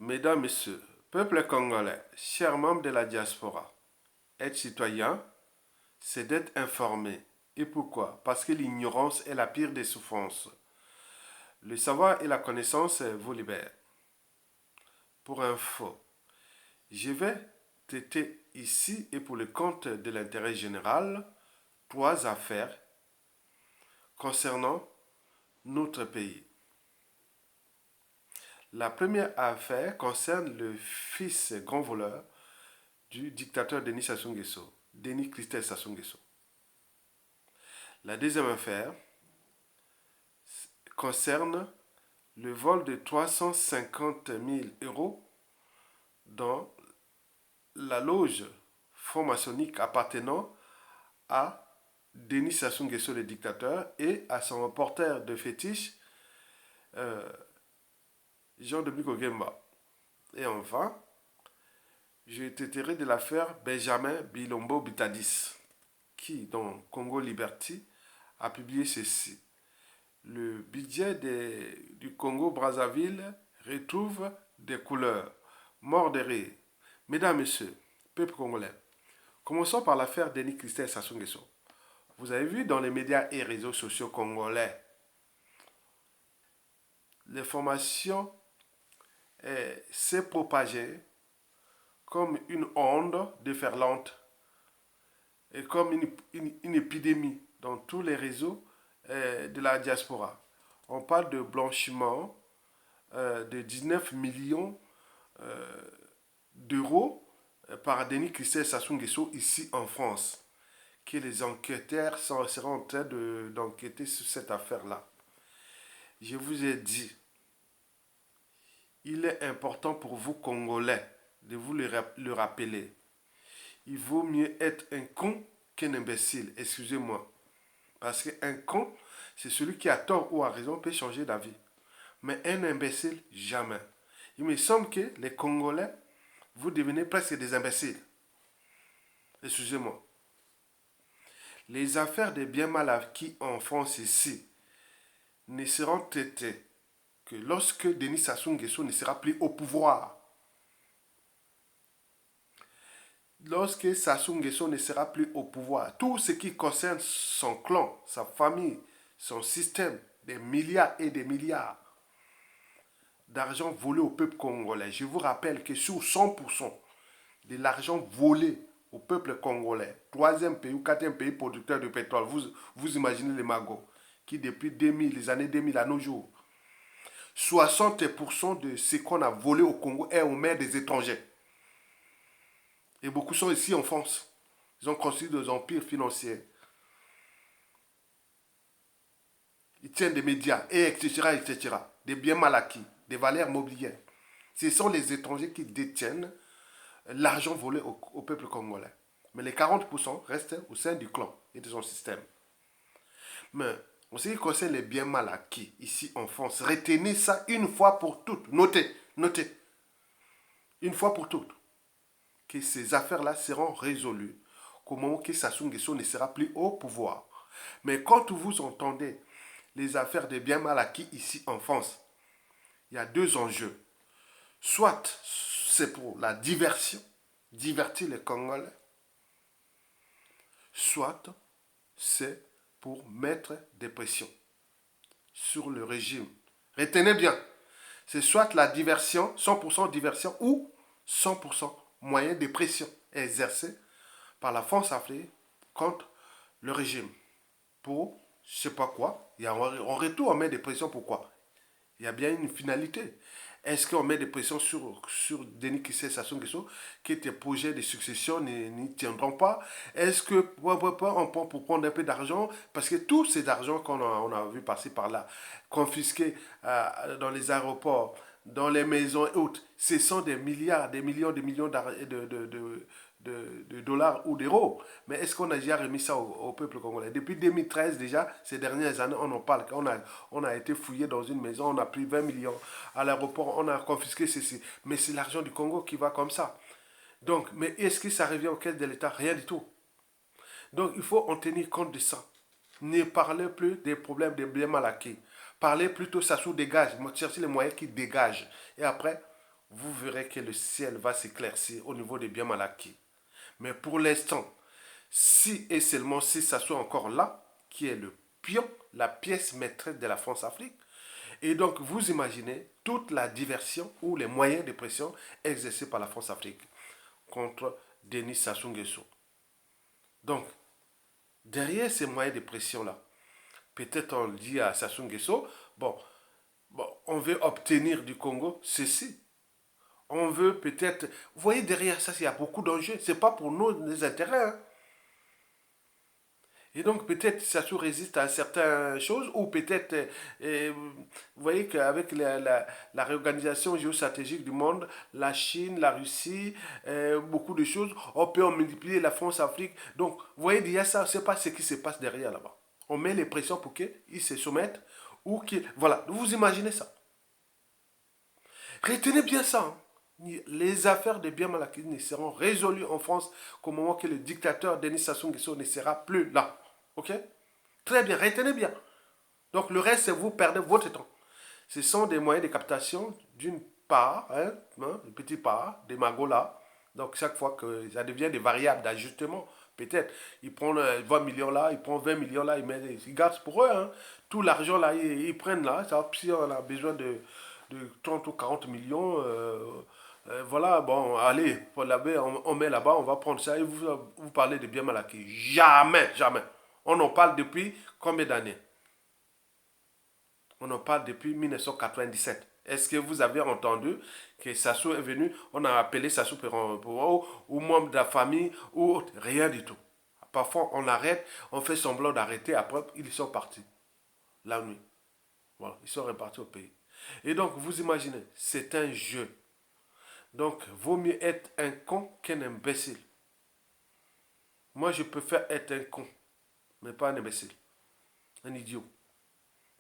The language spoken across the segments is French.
Mesdames, Messieurs, peuple congolais, chers membres de la diaspora, être citoyen, c'est d'être informé. Et pourquoi? Parce que l'ignorance est la pire des souffrances. Le savoir et la connaissance vous libèrent. Pour info, je vais traiter ici et pour le compte de l'intérêt général, trois affaires concernant notre pays. La première affaire concerne le fils grand voleur du dictateur Denis Sassou Nguesso, Denis Christophe Sassou Nguesso. La deuxième affaire concerne le vol de 350 000 euros dans la loge franc-maçonnique appartenant à Denis Sassou Nguesso, le dictateur, et à son reporter de fétiche, Jean-Dominique Ogemba. Et enfin, je traiterai de l'affaire Benjamin Bilombo Bitadis, qui, dans Congo Liberty, a publié ceci. Le budget du Congo-Brazzaville retrouve des couleurs. Mort de rire. Mesdames, Messieurs, peuple congolais, commençons par l'affaire Denis Christophe Sassou Nguesso. Vous avez vu dans les médias et réseaux sociaux congolais, l'information s'est propagée comme une onde déferlante et comme une épidémie dans tous les réseaux de la diaspora. On parle de blanchiment de 19 millions d'euros par Denis Christophe Sassou Nguesso ici en France, que les enquêteurs seront en train d'enquêter sur cette affaire-là. Je vous ai dit, il est important pour vous Congolais de vous le rappeler. Il vaut mieux être un con qu'un imbécile, excusez-moi. Parce qu'un con, c'est celui qui a tort ou a raison peut changer d'avis. Mais un imbécile, jamais. Il me semble que les Congolais, vous devenez presque des imbéciles. Excusez-moi. Les affaires des biens mal acquis en France ici ne seront traitées que lorsque Denis Sassou Nguesso ne sera plus au pouvoir. Lorsque Sassou Nguesso ne sera plus au pouvoir, tout ce qui concerne son clan, sa famille, son système, des milliards et des milliards d'argent volé au peuple congolais. Je vous rappelle que sur 100% de l'argent volé au peuple congolais, troisième pays ou quatrième pays producteur de pétrole, vous imaginez les magots, qui depuis 2000, les années 2000 à nos jours, 60% de ce qu'on a volé au Congo est aux mains des étrangers. Et beaucoup sont ici en France. Ils ont construit des empires financiers. Ils tiennent des médias, et etc., etc. Des biens mal acquis, des valeurs mobilières. Ce sont les étrangers qui détiennent l'argent volé au peuple congolais. Mais les 40% restent au sein du clan et de son système. Mais en ce qui concerne les biens mal acquis, ici en France, retenez ça une fois pour toutes. Notez, notez. Une fois pour toutes. Que ces affaires-là seront résolues au moment que Sassou Nguesso ne sera plus au pouvoir. Mais quand vous entendez les affaires des biens mal acquis ici en France, il y a deux enjeux. Soit c'est pour la diversion, divertir les Congolais, soit c'est pour mettre des pressions sur le régime. Retenez bien, c'est soit la diversion, 100% diversion ou 100% moyen de pression exercé par la France Afrique contre le régime. Pour je ne sais pas quoi, en retour on met des pressions pourquoi? Il y a bien une finalité. Est-ce qu'on met des pressions sur Denis Sassou Nguesso que tes projets de succession n'y tiendront pas? Est-ce que on prend pour prendre un peu d'argent? Parce que tous ces argent qu'on a vu passer par là, confisqués dans les aéroports, dans les maisons et autres, ce sont des milliards, des millions de dollars ou d'euros. Mais est-ce qu'on a déjà remis ça au peuple congolais? Depuis 2013 déjà, ces dernières années, on en parle. On a été fouillé dans une maison, on a pris 20 millions à l'aéroport, on a confisqué ceci. Mais c'est l'argent du Congo qui va comme ça. Donc, mais est-ce que ça revient au caisse de l'État? Rien du tout. Donc, il faut en tenir compte de ça. Ne parlez plus des problèmes des biens mal acquis. Parlez plutôt, ça sous dégage. Cherchez les moyens qui dégagent. Et après, vous verrez que le ciel va s'éclaircir au niveau des biens mal acquis. Mais pour l'instant, si et seulement si ça soit encore là, qui est le pion, la pièce maîtresse de la France-Afrique, et donc vous imaginez toute la diversion ou les moyens de pression exercés par la France-Afrique contre Denis Sassou Nguesso. Donc, derrière ces moyens de pression-là, peut-être on dit à Sassou Nguesso, bon, on veut obtenir du Congo ceci. On veut peut-être... Vous voyez, derrière ça, il y a beaucoup d'enjeux. Ce n'est pas pour nos intérêts. Hein. Et donc, peut-être ça se résiste à certaines choses, ou peut-être, vous voyez qu'avec la réorganisation géostratégique du monde, la Chine, la Russie, beaucoup de choses, on peut en multiplier la France-Afrique. Donc, vous voyez, il y a ça, c'est pas ce qui se passe derrière là-bas. On met les pressions pour qu'ils se soumettent, ou qu'ils... Voilà, vous imaginez ça. Retenez bien ça. Hein. Les affaires de biens mal acquis ne seront résolues en France qu'au moment que le dictateur Denis Sassou Nguesso ne sera plus là. Ok? Très bien, retenez bien. Donc le reste, c'est vous perdez votre temps. Ce sont des moyens de captation d'une part, une petite part, des magots là. Donc chaque fois que ça devient des variables d'ajustement, peut-être, ils prennent 20 millions là, ils prennent 20 millions là, ils gardent pour eux. Hein. Tout l'argent là, ils prennent là. Ça, si on a besoin de 30 ou 40 millions, voilà, bon, allez, on met là-bas, on va prendre ça et vous parlez de bien mal acquis. Jamais, jamais. On en parle depuis combien d'années? On en parle depuis 1997. Est-ce que vous avez entendu que Sassou est venu, on a appelé Sassou ou membre de la famille, ou autre? Rien du tout. Parfois, on arrête, on fait semblant d'arrêter, après, ils sont partis. La nuit. Voilà, ils sont repartis au pays. Et donc, vous imaginez, c'est un jeu. Donc, vaut mieux être un con qu'un imbécile. Moi, je préfère être un con, mais pas un imbécile. Un idiot.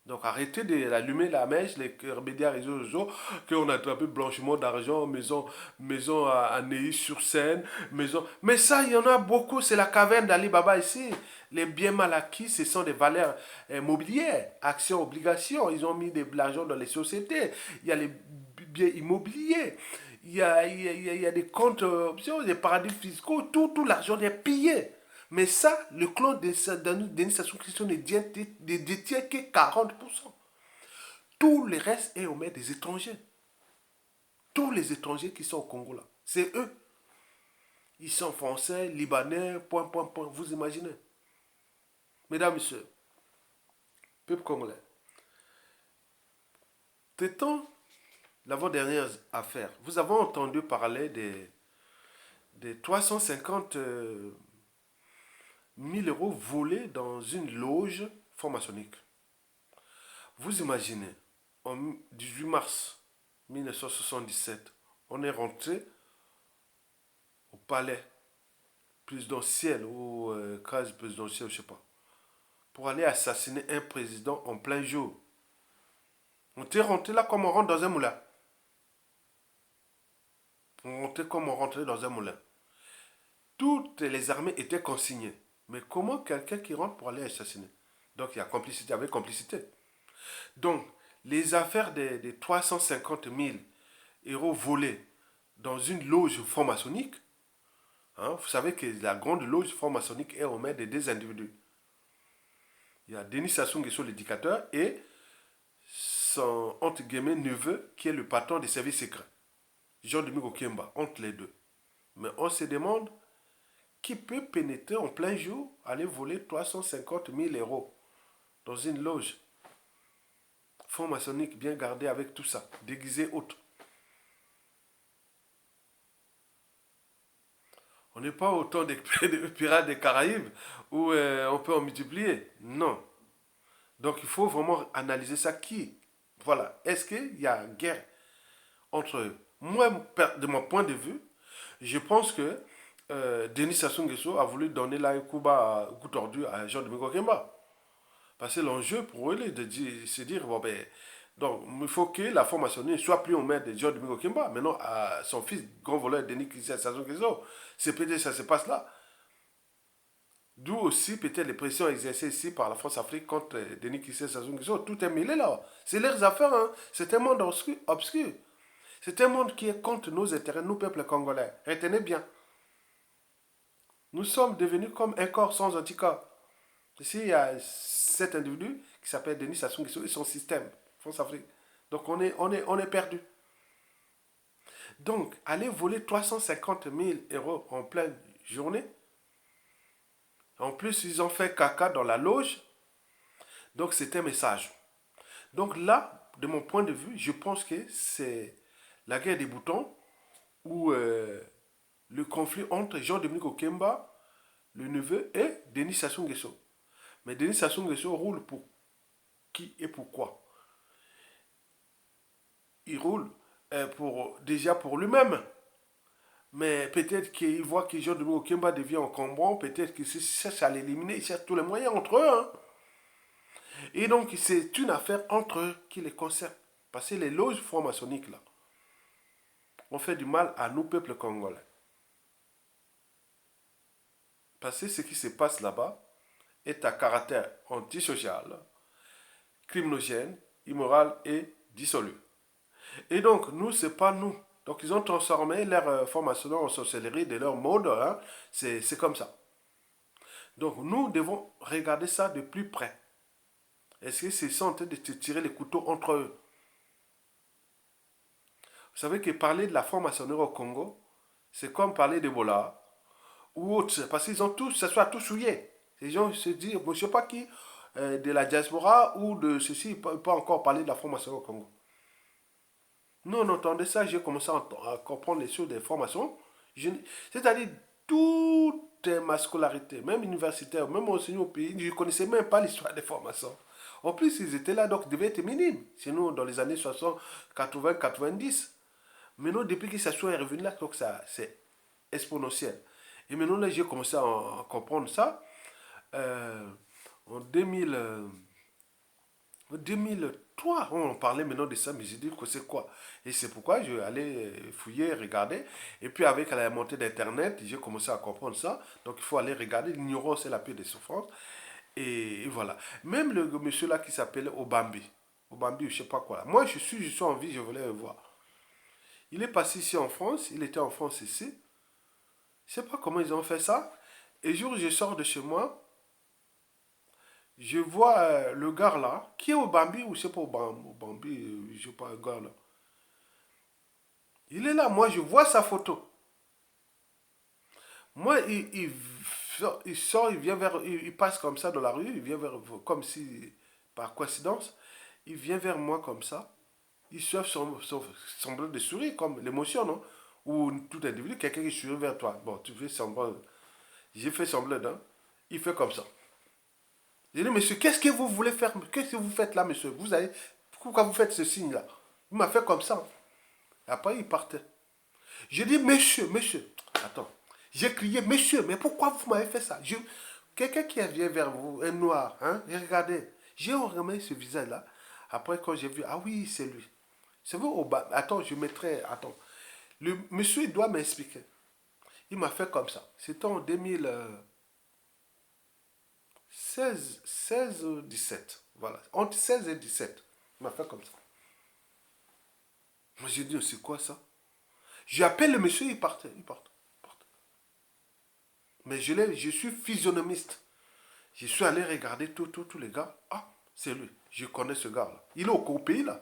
Donc arrêtez d'allumer la mèche, les médias réseaux sociaux, qu'on a attrapé blanchiment d'argent, maison à Neuilly-sur-Seine, maison... Mais ça, il y en a beaucoup, c'est la caverne d'Ali Baba ici. Les biens mal acquis, ce sont des valeurs mobilières, actions, obligations. Ils ont mis de l'argent dans les sociétés. Il y a les biens immobiliers. Il y a des comptes options, des paradis fiscaux. Tout l'argent est pillé. Mais ça, le clan de Denis Sassou Nguesso ne détient que 40%. Tout le reste est aux mains des étrangers. Tous les étrangers qui sont au Congo là, c'est eux. Ils sont français, libanais, point, point, point. Vous imaginez. Mesdames, messieurs, peuple congolais, traitant l'avant-dernière affaire, vous avez entendu parler des 350 000 euros volés dans une loge franc-maçonnique. Vous imaginez, en 18 mars 1977, on est rentré au palais présidentiel ou case présidentielle, je ne sais pas, pour aller assassiner un président en plein jour. On était rentré là comme on rentre dans un moulin. On rentrait comme on rentrait dans un moulin. Toutes les armées étaient consignées. Mais comment quelqu'un qui rentre pour aller assassiner? Donc il y a complicité, il y avait complicité. Donc, les affaires des 350 000 euros volés dans une loge franc-maçonnique, hein, vous savez que la grande loge franc-maçonnique est aux mains de deux individus. Il y a Denis Sassou Nguesso, l'éducateur, et son, entre guillemets, neveu, qui est le patron des services secrets. Jean-Dominique Okemba, entre les deux. Mais on se demande qui peut pénétrer en plein jour, aller voler 350 000 euros dans une loge franc-maçonnique bien gardé avec tout ça, déguisé autre. On n'est pas autant des pirates des Caraïbes où on peut en multiplier. Non. Donc il faut vraiment analyser ça. Qui? Voilà. Est-ce qu'il y a guerre entre eux? Moi, de mon point de vue, je pense que Denis Sassou Nguesso a voulu donner là un coup bas, un coup tordu à Jean-Dominique Okemba. Parce que l'enjeu pour eux est de se dire, bon ben, donc il faut que la formation ne soit plus au maître de John Domingo Kimba, maintenant à son fils, grand voleur Denis Sassou Nguesso. C'est peut-être ça se passe là. D'où aussi peut-être les pressions exercées ici par la France-Afrique contre Denis Sassou Nguesso. Tout est mêlé là. C'est leurs affaires, hein. C'est un monde obscur. C'est un monde qui est contre nos intérêts, nous, peuple congolais. Retenez bien. Nous sommes devenus comme un corps sans anticorps. Ici, il y a cet individu qui s'appelle Denis Sassou Nguesso et son système, France-Afrique. Donc, on est perdu. Donc, aller voler 350 000 euros en pleine journée. En plus, ils ont fait caca dans la loge. Donc, c'est un message. Donc là, de mon point de vue, je pense que c'est la guerre des boutons ou le conflit entre Jean-Dominique Okemba, le neveu, et Denis Sassou Nguesso. Mais Denis Sassou Nguesso roule pour qui et pourquoi? Il roule déjà pour lui-même. Mais peut-être qu'il voit que Jean-Dominique Okemba devient encombrant, peut-être qu'il cherche à l'éliminer, il cherche tous les moyens entre eux. Hein. Et donc, c'est une affaire entre eux qui les concerne. Parce que les loges franc-maçonniques, là, ont fait du mal à nous, peuple congolais. Parce que ce qui se passe là-bas est à caractère antisocial, criminogène, immoral et dissolu. Et donc, nous, c'est pas nous. Donc, ils ont transformé leur formation en sorcellerie de leur mode. Hein. C'est comme ça. Donc, nous devons regarder ça de plus près. Est-ce que c'est ça en train de se tirer les couteaux entre eux? Vous savez que parler de la franc-maçonnerie au Congo, c'est comme parler d'Ebola ou autre, parce qu'ils ont tous, ça soit tout souillé. Les gens se disent, je ne sais pas qui, de la diaspora ou de ceci, ne peut pas encore parler de la franc-maçonnerie au Congo. Nous, on entendait ça, j'ai commencé à comprendre les choses des formations. C'est-à-dire, toute ma scolarité, même universitaire, même enseignant au pays, je ne connaissais même pas l'histoire des formations. En plus, ils étaient là, donc ils devaient être minimes. Chez nous, dans les années 60, 80, 90. Maintenant, depuis que ça soit revenu là, donc ça, c'est exponentiel. Et maintenant, là, j'ai commencé à comprendre ça. Euh, en 2003, on parlait maintenant de ça, mais j'ai dit que c'est quoi? Et c'est pourquoi je allais fouiller, regarder. Et puis avec la montée d'Internet, j'ai commencé à comprendre ça. Donc il faut aller regarder. L'ignorance est la pire des souffrances. Et voilà. Même le monsieur là qui s'appelait Obambi. Obambi, je sais pas quoi. Là. Moi, je suis en vie, je voulais le voir. Il est passé ici en France. Il était en France ici. Je sais pas comment ils ont fait ça. Et jour où je sors de chez moi, je vois le gars là, qui est au Bambi, ou je sais pas au Bambi, je sais pas, un gars là. Il est là, moi je vois sa photo. Moi, il sort, il vient vers, il passe comme ça dans la rue, il vient vers, comme si, par coïncidence, il vient vers moi comme ça. Il surfe semblant de sourire, comme l'émotion, non? Ou tout individu, quelqu'un qui sourit vers toi. Bon, tu fais semblant, j'ai fait semblant, non? Il fait comme ça. J'ai dit, monsieur, qu'est-ce que vous voulez faire? Qu'est-ce que vous faites là, monsieur? Vous avez, pourquoi vous faites ce signe-là? Il m'a fait comme ça. Après, il partait. J'ai dit, monsieur, monsieur. Attends. J'ai crié, monsieur, mais pourquoi vous m'avez fait ça? Quelqu'un qui vient vers vous, un noir, hein? Et regardez. J'ai remis ce visage-là. Après, quand j'ai vu, ah oui, c'est lui. C'est vous au bas. Attends, je mettrai. Attends. Le monsieur, il doit m'expliquer. Il m'a fait comme ça. C'était en 16 ou 17. Voilà. Entre 16 et 17. Il m'a fait comme ça. Moi, j'ai dit, c'est quoi ça? J'appelle le monsieur, il partait. Il partait. Mais je suis physionomiste. Je suis allé regarder tous les gars. Ah, c'est lui. Je connais ce gars-là. Il est au pays, là.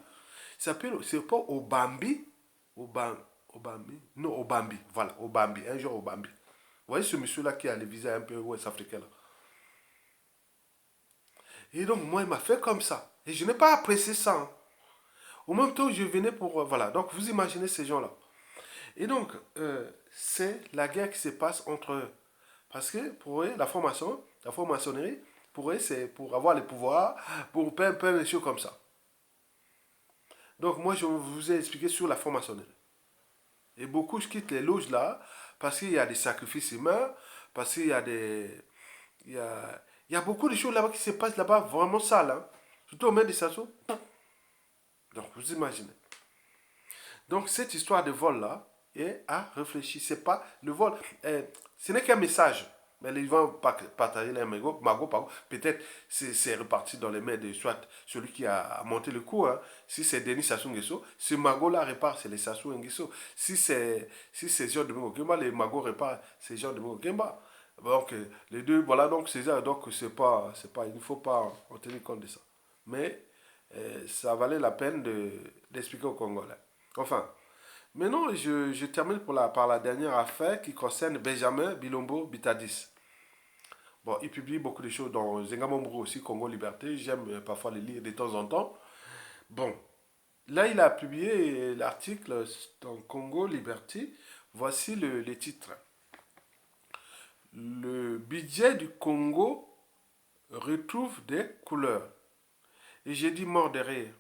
Il s'appelle, c'est pas Obambi. Obambi. Non, Obambi. Voilà, Obambi. Un jour, Obambi. Vous voyez ce monsieur-là qui a les visas un peu ouest-africains, là. Et donc, moi, il m'a fait comme ça. Et je n'ai pas apprécié ça. Hein. Au même temps, je venais pour... voilà. Donc, vous imaginez ces gens-là. Et donc, c'est la guerre qui se passe entre eux. Parce que pour eux, la franc-maçonnerie, pour eux, c'est pour avoir le pouvoir, pour plein de choses comme ça. Donc, moi, je vous ai expliqué sur la franc-maçonnerie. Et beaucoup quittent les loges là, parce qu'il y a des sacrifices humains, parce qu'il y a des... il y a beaucoup de choses là-bas qui se passent là-bas vraiment sales. Hein. Surtout au main des Sassou. Donc, vous imaginez. Donc, cette histoire de vol là est à réfléchir. C'est pas le vol. Ce n'est qu'un message. Mais ils vont partager les magots, pardon. Peut-être c'est reparti dans les mains de soit celui qui a monté le coup. Hein. Si c'est Denis Sassou Nguesso, ce magot-là répare, c'est les Sassou Nguesso. Si c'est Jean de Kemba, les magots réparent, c'est Jean de Kemba. Donc, les deux, voilà, donc c'est ça. Donc, il ne faut pas en tenir compte de ça. Mais ça valait la peine d'expliquer aux Congolais. Enfin, maintenant, je termine par la dernière affaire qui concerne Benjamin Bilombo Bitadis. Bon, il publie beaucoup de choses dans Zengamombo aussi, Congo Liberté. J'aime parfois les lire de temps en temps. Bon, là, il a publié l'article dans Congo Liberté. Voici les titres. Le budget du Congo retrouve des couleurs. Et j'ai dit mort de rire.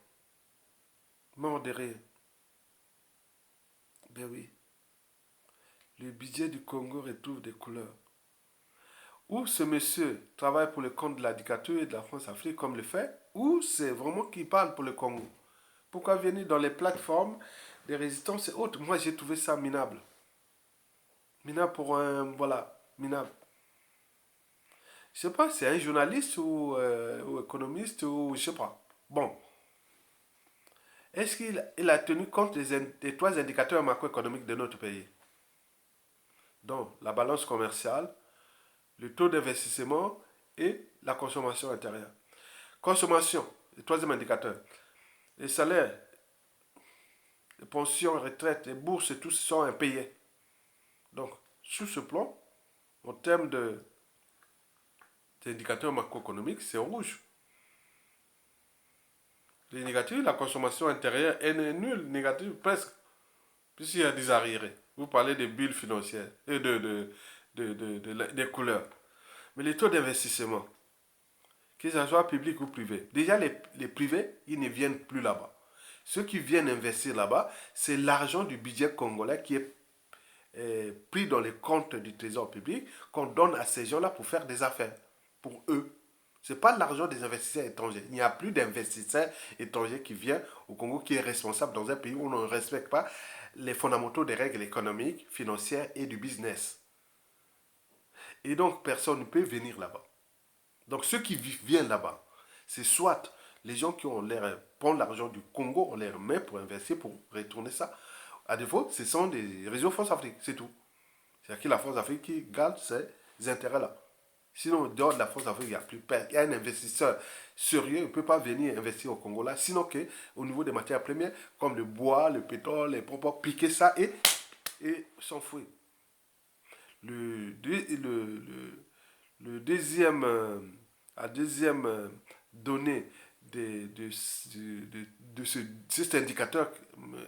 Mort de rire. Ben oui. Le budget du Congo retrouve des couleurs. Ou ce monsieur travaille pour le compte de la dictature et de la France-Afrique comme le fait, ou c'est vraiment qu'il parle pour le Congo. Pourquoi venir dans les plateformes des résistances et autres? Moi, j'ai trouvé ça minable. Minable pour un... Voilà, minable. Je sais pas, c'est un journaliste ou économiste ou je sais pas. Bon, est-ce qu'il a tenu compte des trois indicateurs macroéconomiques de notre pays? Donc, la balance commerciale, le taux d'investissement et la consommation intérieure. Consommation, le troisième indicateur. Les salaires, les pensions, les retraites, les bourses, tout sont impayés. Donc, sur ce plan, en termes d'indicateurs macroéconomiques, c'est rouge. Les négatifs, la consommation intérieure est nulle, négative presque, puisqu'il y a des arriérés. Vous parlez des bulles financières et des couleurs. Mais les taux d'investissement, que ce soit public ou privé, déjà les privés, ils ne viennent plus là-bas. Ceux qui viennent investir là-bas, c'est l'argent du budget congolais qui est pris dans les comptes du trésor public qu'on donne à ces gens-là pour faire des affaires. Pour eux. Ce n'est pas l'argent des investisseurs étrangers. Il n'y a plus d'investisseurs étrangers qui viennent au Congo qui est responsable dans un pays où on ne respecte pas les fondamentaux des règles économiques, financières et du business. Et donc, personne ne peut venir là-bas. Donc, ceux qui viennent là-bas, c'est soit les gens qui ont prennent l'argent du Congo, on les remet pour investir, pour retourner ça. À défaut, ce sont des réseaux France-Afrique, c'est tout. C'est-à-dire que la France-Afrique qui garde ces intérêts-là. Sinon, dehors de la France-Afrique, il y a plus il y a un investisseur sérieux, il ne peut pas venir investir au Congo là, sinon qu'au niveau des matières premières, comme le bois, le pétrole, les propres, piquer ça et s'enfouir. Le, le deuxième, la deuxième donnée de cet indicateur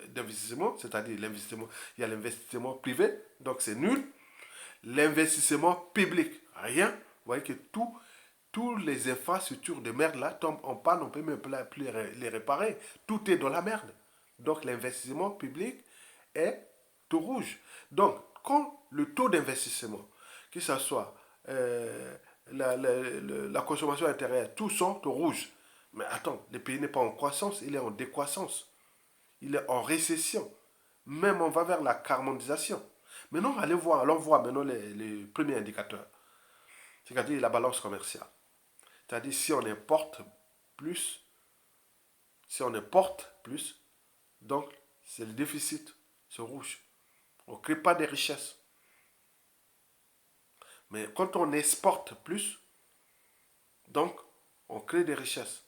d'investissement, c'est-à-dire l'investissement, il y a l'investissement privé, donc c'est nul. L'investissement public, rien. Vous voyez que tous les infrastructures de merde là tombent en panne, on ne peut même plus les réparer. Tout est dans la merde. Donc l'investissement public est tout rouge. Donc, quand le taux d'investissement, que ce soit la consommation intérieure, tout sont au rouge. Mais attends, le pays n'est pas en croissance, il est en décroissance. Il est en récession. Même on va vers la carbonisation. Maintenant, allons voir maintenant les premiers indicateurs. C'est-à-dire la balance commerciale. C'est-à-dire si on importe plus, donc c'est le déficit, c'est rouge. On ne crée pas de richesses. Mais quand on exporte plus, donc on crée des richesses.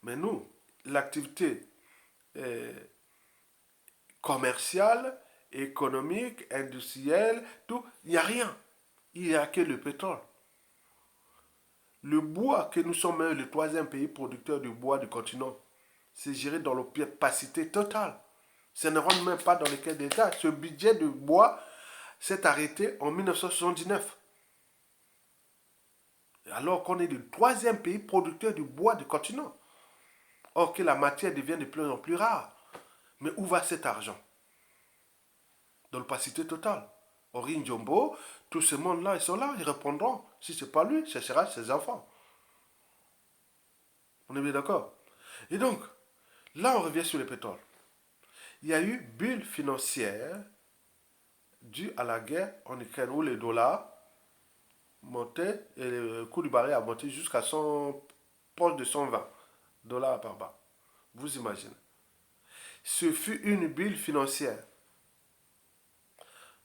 Mais nous, l'activité commerciale, économique, industrielle, tout, il n'y a rien. Il n'y a que le pétrole. Le bois, que nous sommes le troisième pays producteur du bois du continent, c'est géré dans l'opacité totale. Ça ne rentre même pas dans les caisses d'État. Ce budget de bois s'est arrêté en 1979. Alors qu'on est le troisième pays producteur du bois du continent. Or que la matière devient de plus en plus rare. Mais où va cet argent? Dans l'opacité totale. Ori Njombo, tout ce monde-là, ils sont là, ils répondront. Si ce n'est pas lui, ce sera ses enfants. On est bien d'accord? Et donc, là, on revient sur le pétrole. Il y a eu bulle financière due à la guerre en Ukraine où le dollar montait, et le coût du baril a monté jusqu'à proche de 120 dollars par barre. Vous imaginez. Ce fut une bulle financière.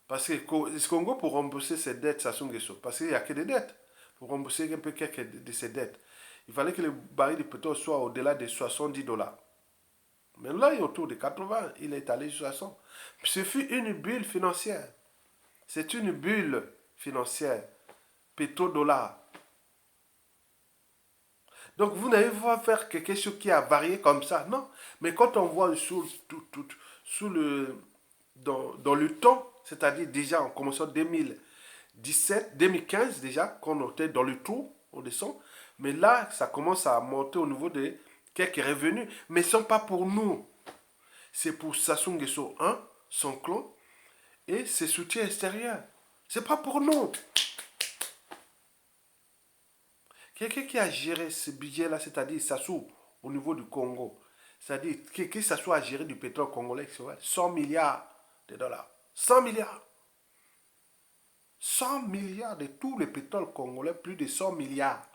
Parce que le Congo, pour rembourser ses dettes, Sassou Nguesso, parce qu'il n'y a que des dettes, pour rembourser un peu quelques de ses dettes, il fallait que le baril de pétrole soit au-delà de 70 dollars. Mais là, il est autour de 80, il est allé jusqu'à 100. Ce fut une bulle financière. C'est une bulle financière. Pétrodollar. Donc vous n'avez pas faire quelque chose qui a varié comme ça, non. Mais quand on voit sous dans le temps, c'est-à-dire déjà en commençant 2017, 2015 déjà, quand on était dans le trou, on descend. Mais là, ça commence à monter au niveau de quelques revenus. Mais ce ne sont pas pour nous. C'est pour Sassou Nguesso 1, son clan, et ses soutiens extérieurs. C'est pas pour nous. Quelqu'un qui a géré ce budget-là, c'est-à-dire Sassou, au niveau du Congo, c'est-à-dire que Sassou a géré du pétrole congolais, 100 milliards de dollars. 100 milliards. 100 milliards de tout le pétrole congolais, plus de 100 milliards.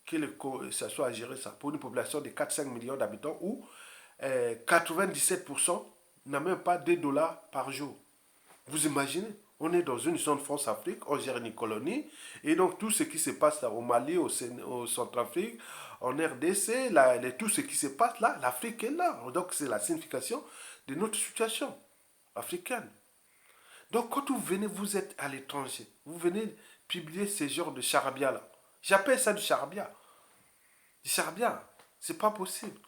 Que Sassou a géré ça pour une population de 4-5 millions d'habitants où 97% n'a même pas 2 dollars par jour. Vous imaginez? On est dans une zone France-Afrique, on gère une colonie, et donc tout ce qui se passe là, au Mali, au Centrafrique, en RDC, là, tout ce qui se passe là, l'Afrique est là. Donc c'est la signification de notre situation africaine. Donc quand vous venez, vous êtes à l'étranger, vous venez publier ce genre de charabia là. J'appelle ça du charabia. Du charabia, c'est pas possible.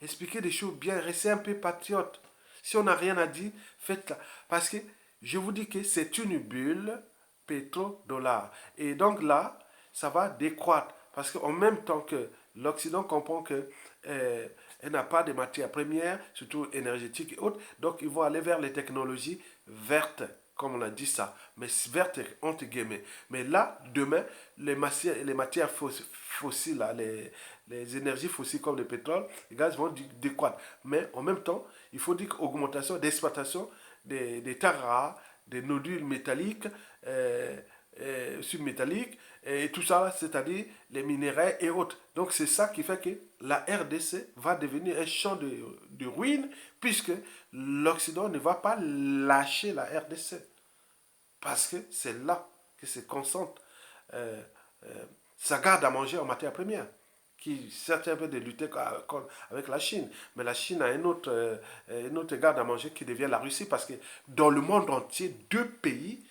Expliquez des choses bien, restez un peu patriote. Si on n'a rien à dire, faites-la. Parce que je vous dis que c'est une bulle pétrodollar. Et donc là, ça va décroître. Parce qu'en même temps que l'Occident comprend que elle n'a pas de matières premières, surtout énergétiques et autres, donc ils vont aller vers les technologies vertes, comme on a dit ça, mais vertes entre guillemets. Mais là, demain, les matières fossiles, là, les énergies fossiles comme le pétrole, les gaz vont décroître. Mais en même temps, il faut dire qu'augmentation d'exploitation des terres rares, des nodules métalliques, submétalliques, et tout ça, c'est-à-dire les minéraux et autres. Donc c'est ça qui fait que la RDC va devenir un champ de ruines, puisque l'Occident ne va pas lâcher la RDC. Parce que c'est là que se concentre sa garde à manger en matière première, qui certes un peu de lutter avec la Chine, mais la Chine a une autre garde à manger qui devient la Russie, parce que dans le monde entier, deux pays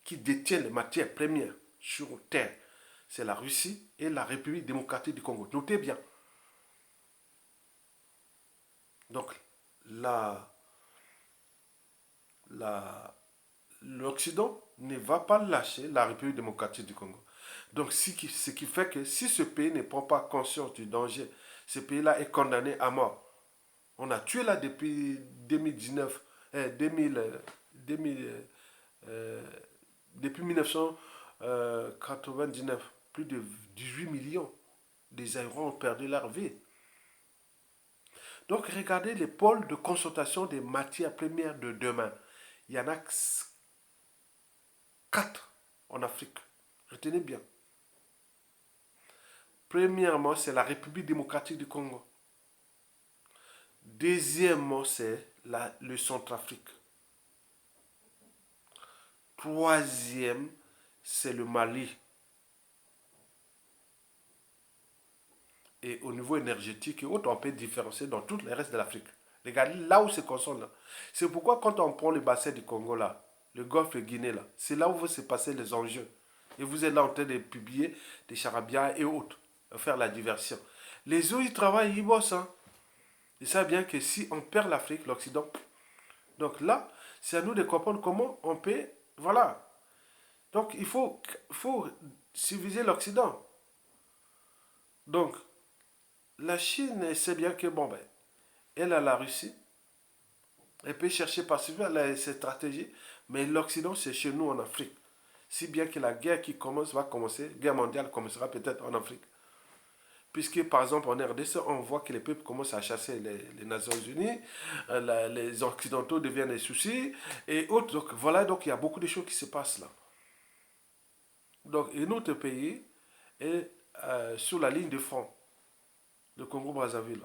qui détiennent les matières premières sur Terre, c'est la Russie et la République démocratique du Congo. Notez bien. Donc, l'Occident ne va pas lâcher la République démocratique du Congo. Donc, ce qui fait que si ce pays ne prend pas conscience du danger, ce pays-là est condamné à mort. On a tué là depuis 2019, 2000, depuis 1999, plus de 18 millions des Haïtiens ont perdu leur vie. Donc, regardez les pôles de consultation des matières premières de demain. Il y en a 4 en Afrique. Retenez bien. Premièrement, c'est la République démocratique du Congo. Deuxièmement, c'est le Centrafrique. Troisième, c'est le Mali. Et au niveau énergétique et autres, on peut différencier dans tout le reste de l'Afrique. Regardez là où c'est concentre là. C'est pourquoi quand on prend le bassin du Congo là, le golfe de Guinée là, c'est là où vont se passer les enjeux. Et vous êtes là en train de publier des charabias et autres, faire la diversion. Les autres, ils travaillent, ils bossent. Hein. Ils savent bien que si on perd l'Afrique, l'Occident, donc là, c'est à nous de comprendre comment on peut, voilà. Donc il faut civiliser l'Occident. Donc, la Chine sait bien que, bon, ben, elle a la Russie, elle peut chercher par ses stratégies, mais l'Occident, c'est chez nous en Afrique. Si bien que la guerre qui commence va commencer, la guerre mondiale commencera peut-être en Afrique. Puisque, par exemple, en RDC, on voit que les peuples commencent à chasser les Nations Unies, les Occidentaux deviennent des soucis, et autres. Donc, voilà, donc il y a beaucoup de choses qui se passent là. Donc, et notre pays est sur la ligne de front, le Congo-Brazzaville.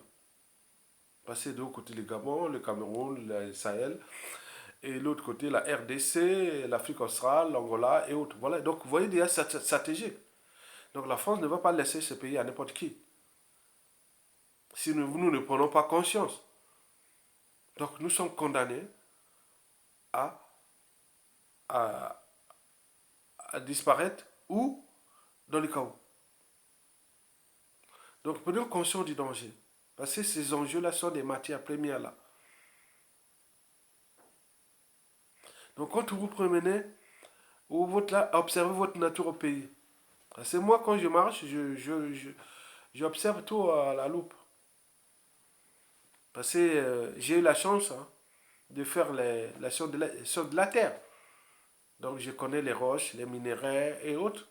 Passer de l'autre côté le Gabon, le Cameroun, le Sahel, et l'autre côté la RDC, l'Afrique australe, l'Angola et autres. Voilà, donc vous voyez déjà cette stratégie. Donc la France ne va pas laisser ce pays à n'importe qui. Si nous ne prenons pas conscience. Donc nous sommes condamnés à, à, à disparaître ou dans le chaos. Donc prenons conscience du danger. Parce que ces enjeux-là sont des matières premières là. Donc quand vous promenez, ou votre là, observez votre nature au pays. Parce que moi quand je marche, j'observe tout à la loupe. Parce que j'ai eu la chance de faire la sur de la terre. Donc je connais les roches, les minéraux et autres.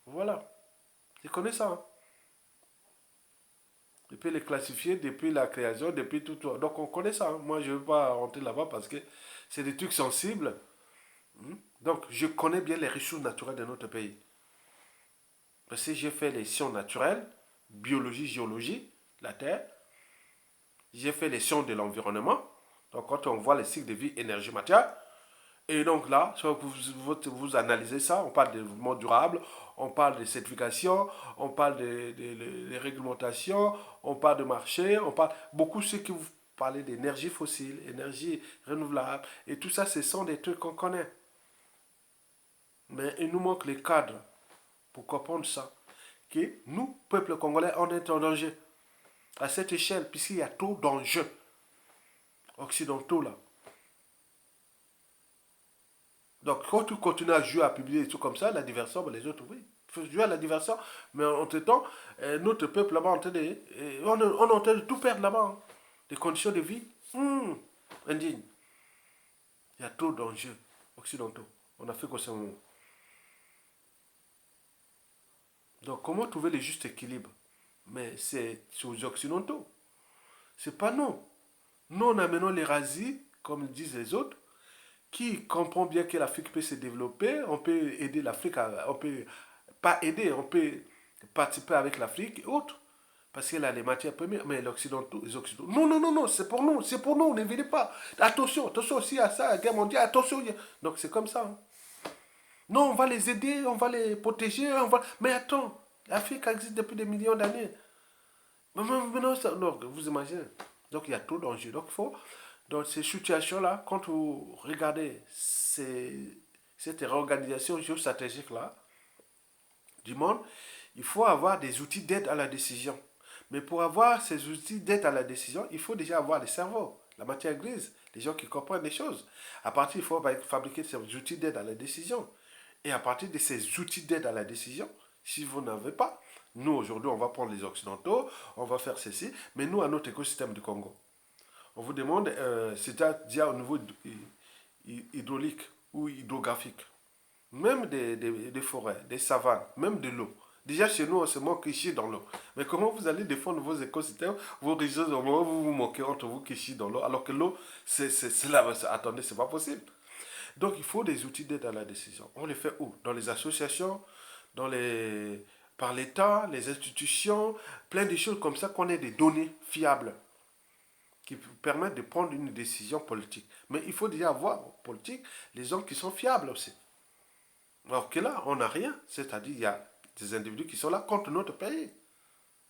Voilà. Je connais ça. Hein. Depuis les classifier, depuis la création, depuis tout. Donc on connaît ça. Hein. Moi je ne veux pas rentrer là-bas parce que c'est des trucs sensibles. Donc je connais bien les ressources naturelles de notre pays. Parce que j'ai fait les sciences naturelles, biologie, géologie, la terre. J'ai fait les sciences de l'environnement. Donc quand on voit les cycles de vie, énergie, matière. Et donc là, vous analysez ça, on parle de développement durable, on parle de certification, on parle de réglementation, on parle de marché, on parle beaucoup de ce que vous parlez d'énergie fossile, énergie renouvelable, et tout ça, ce sont des trucs qu'on connaît. Mais il nous manque les cadres pour comprendre ça. Que nous, peuple congolais, on est en danger à cette échelle, puisqu'il y a trop d'enjeux occidentaux là. Donc, quand tu continues à jouer, à publier des trucs comme ça, la diversion, ben, les autres, oui. Il faut jouer à la diversion. Mais entre-temps, notre peuple là-bas, on est en train de tout perdre là-bas. Hein. Des conditions de vie indignes. Il y a trop d'enjeux occidentaux. On a fait comme ça. Donc, comment trouver le juste équilibre? Mais c'est aux occidentaux. C'est pas nous. Nous, on amenons l'Eurasie, comme disent les autres, qui comprend bien que l'Afrique peut se développer, on peut aider l'Afrique, on peut pas aider, on peut participer avec l'Afrique et autres, parce qu'elle a les matières premières, mais les Occidentaux, non, non, non, non, c'est pour nous, ne venez pas. Attention, attention aussi à ça, la guerre mondiale, attention. Donc c'est comme ça. Hein. Non, on va les aider, on va les protéger, mais attends, l'Afrique existe depuis des millions d'années. Non, vous imaginez. Donc il y a trop d'enjeux. Donc il faut, dans ces situations-là, quand vous regardez cette réorganisation géostratégique-là du monde, il faut avoir des outils d'aide à la décision. Mais pour avoir ces outils d'aide à la décision, il faut déjà avoir des cerveaux, la matière grise, les gens qui comprennent les choses. À partir, il faut fabriquer ces outils d'aide à la décision. Et à partir de ces outils d'aide à la décision, si vous n'avez pas, nous aujourd'hui, on va prendre les Occidentaux, on va faire ceci, mais nous, à notre écosystème du Congo, on vous demande, c'est-à-dire au niveau hydraulique ou hydrographique, même des forêts, des savanes, même de l'eau. Déjà chez nous, on se moque qui chie dans l'eau. Mais comment vous allez défendre vos écosystèmes, vos richesses, vous vous moquez entre vous qui chie dans l'eau, alors que l'eau, c'est là, attendez, c'est pas possible. Donc il faut des outils d'aide à la décision. On les fait où? Dans les associations, par l'État, les institutions, plein de choses comme ça qu'on ait des données fiables qui permettent de prendre une décision politique. Mais il faut déjà avoir en politique les hommes qui sont fiables aussi. Alors que là, on n'a rien. C'est-à-dire il y a des individus qui sont là contre notre pays.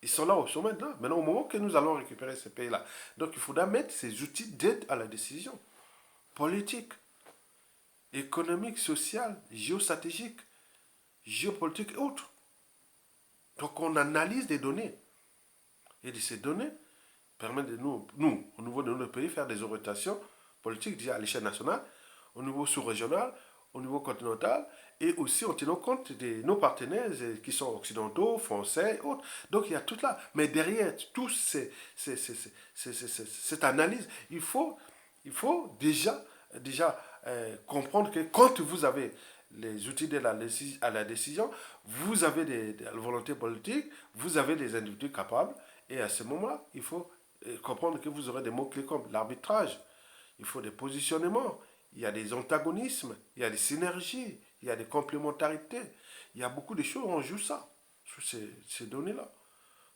Ils sont là au sommet. Là. Maintenant, au moment que nous allons récupérer ces pays-là. Donc, il faudra mettre ces outils d'aide à la décision politique, économique, sociale, géostratégique, géopolitique et autres. Donc, on analyse des données. Et de ces données permettent de nous, au niveau de notre pays, faire des orientations politiques déjà à l'échelle nationale, au niveau sous-régional, au niveau continental, et aussi en tenant compte de nos partenaires qui sont occidentaux, français et autres. Donc il y a tout là. Mais derrière toute cette analyse, il faut déjà comprendre que quand vous avez les outils de à la décision, vous avez des volontés politiques, vous avez des individus capables, et à ce moment-là, il faut comprendre que vous aurez des mots-clés comme l'arbitrage, il faut des positionnements, il y a des antagonismes, il y a des synergies, il y a des complémentarités. Il y a beaucoup de choses, on joue ça, sur ces données-là.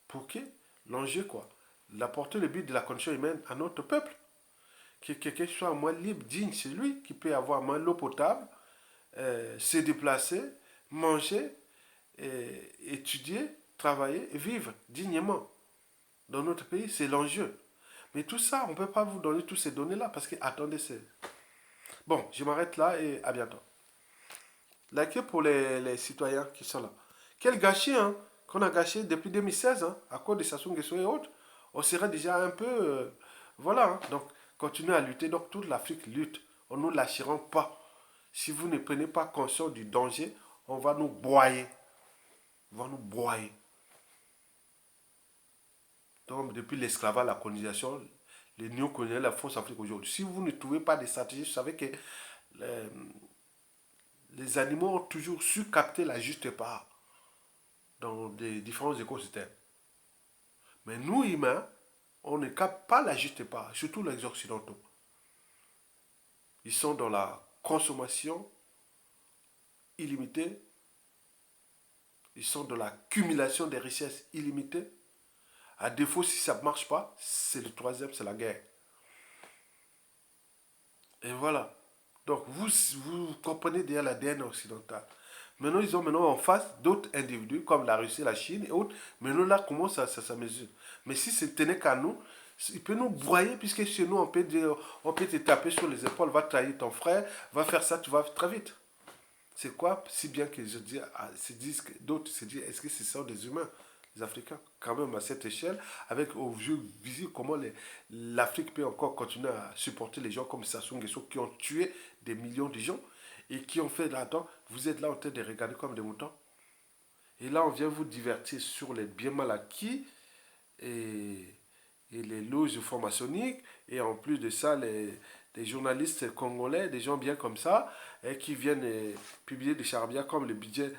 Pour que l'enjeu, quoi, l'apporter le but de la condition humaine à notre peuple. Que quelqu'un soit moins libre, digne, c'est lui qui peut avoir moins l'eau potable, se déplacer, manger, étudier, travailler et vivre dignement. Dans notre pays, c'est l'enjeu. Mais tout ça, on ne peut pas vous donner toutes ces données-là parce que, attendez, c'est... Bon, je m'arrête là et à bientôt. Likez pour les citoyens qui sont là. Quel gâchis, hein, qu'on a gâché depuis 2016, hein, à cause de Sassou Nguesso et autres. On serait déjà un peu... voilà, hein. Donc, continuez à lutter. Donc, toute l'Afrique lutte. On ne nous lâcherons pas. Si vous ne prenez pas conscience du danger, on va nous broyer. On va nous broyer. Donc, depuis l'esclavage, la colonisation, les néocolonialistes, la France Afrique aujourd'hui. Si vous ne trouvez pas de stratégie, vous savez que les, les animaux ont toujours su capter la juste part dans des différents écosystèmes. Mais nous, humains, on ne capte pas la juste part, surtout les occidentaux. Ils sont dans la consommation illimitée, ils sont dans l'accumulation des richesses illimitées. À défaut, si ça ne marche pas, c'est le troisième, c'est la guerre. Et voilà. Donc, vous comprenez déjà l'ADN occidental. Maintenant, ils ont maintenant en face d'autres individus, comme la Russie, la Chine et autres. Maintenant, là, comment ça mesure? Mais si ce tenait qu'à nous, il peut nous broyer, puisque chez nous, on peut te taper sur les épaules, va trahir ton frère, va faire ça, tu vas très vite. C'est quoi? Si bien que je dis, d'autres se disent, est-ce que ce sont des humains, les Africains? Quand même à cette échelle, avec au vieux visible comment l'Afrique peut encore continuer à supporter les gens comme Sassou Nguesso qui ont tué des millions de gens et qui ont fait là-dedans, vous êtes là en train de regarder comme des moutons. Et là, on vient vous divertir sur les biens mal acquis et, et les loges formationniques. Et en plus de ça, les journalistes congolais, des gens bien comme ça, qui viennent publier des charabia comme le budget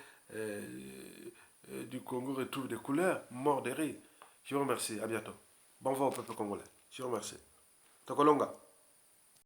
du Congo retrouve des couleurs, mort de rire. Je vous remercie, à bientôt. Bon vent au peuple congolais. Je vous remercie. Tokolonga.